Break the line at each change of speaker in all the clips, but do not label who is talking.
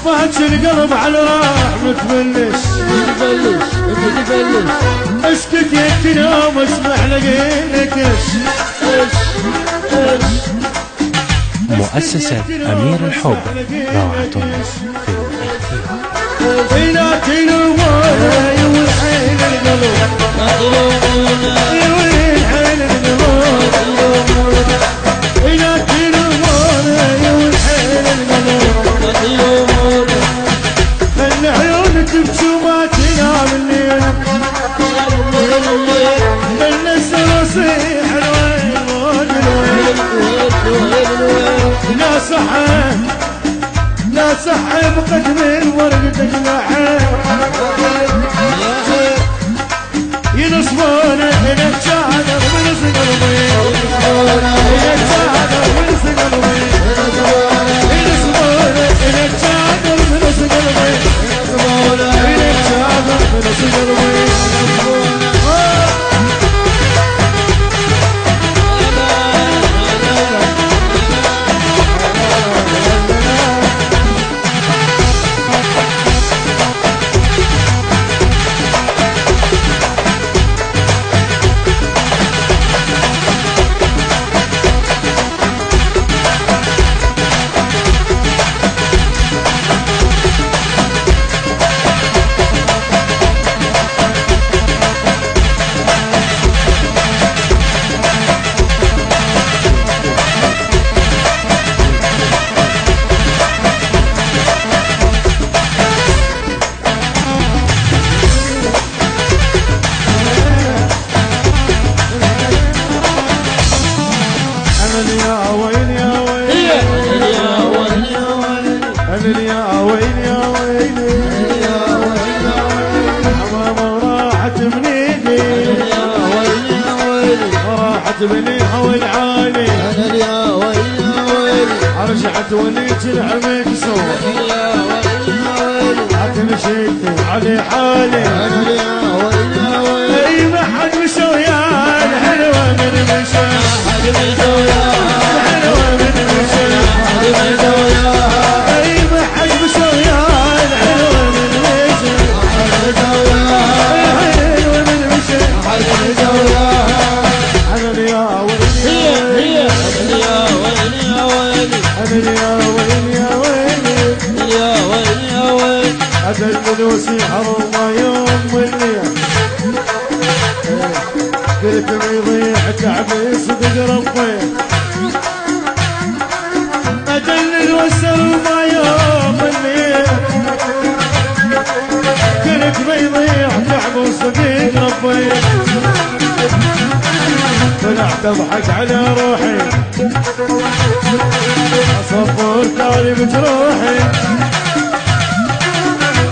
باكر القلب على راح متفلش اشكك يتنام اسمع لقينك
مؤسسة أمير الحب روعة في
لا صحي بقدم ورقتك لحين ينصبونا هنا الشهدر ونص قلبي هنا الشهدر ونص قلبي ينصبونا هنا الشهدر ونص قلبي هنا الشهدر ونص قلبي بنيها والعالي انا يا ويلي رجعت وليت العمك سوى يا ويلي عتمشيت علي حالي انا يا ويلي اي ما حد مسويا الحلوه من مشى حد مسويا الحلوه من مشى حد مسويا اي ما حد مسويا الحلوه من مشى حد مسويا الحلوه من مشى حد مسويا أدل وسيحر الله يوم والليل قلت ما يضيع كعبي صدق ربي أدل وسر ما يوم والليل قلت ما يضيع كعبي صدق ربي طلعت اضحك على روحي اصبر تالي بجروحي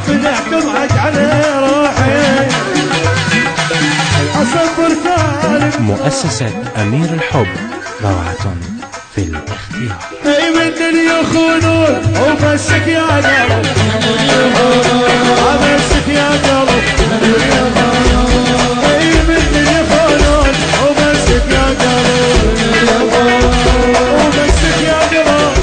طلعت اضحك على روحي اصبر تالي.
مؤسسة أمير الحب روعة في الاختيار.
اي من الدنيا يخونون وبسك يا قلب وبسك يا قلب اي من الدنيا يخونون وبسك يا قلب وبسك يا قلب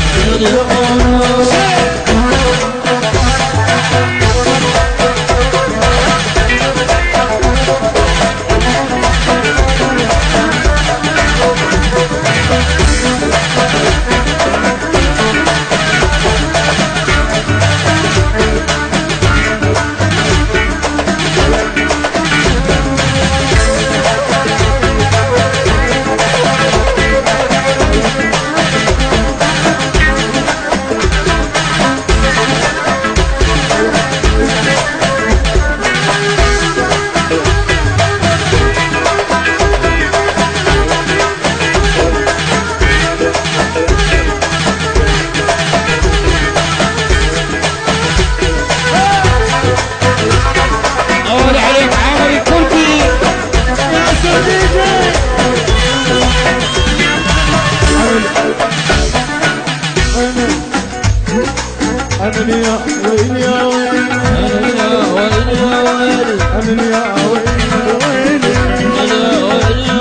أنا يا ويلي يا ويلي أنا يا ويلي يا ويلي أنا يا ويلي يا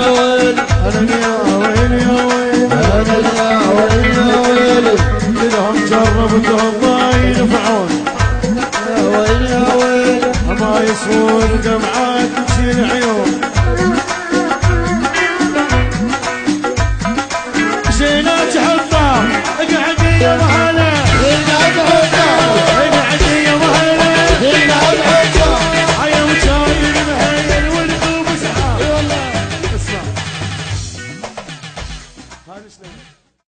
ويلي أنا يا ويلي يا ويلي أنا يا ويلي يا ويلي كلهم جربتهم ما ينفعون تصور دمعات تشيل عيون زينات حطام اقعدي يا مهلا
زينات حطام
اقعدي يا مهلا
زينات حطام
عيا وشايل مهيل والقلب سحاب
اي والله
اسمع هذا سليمان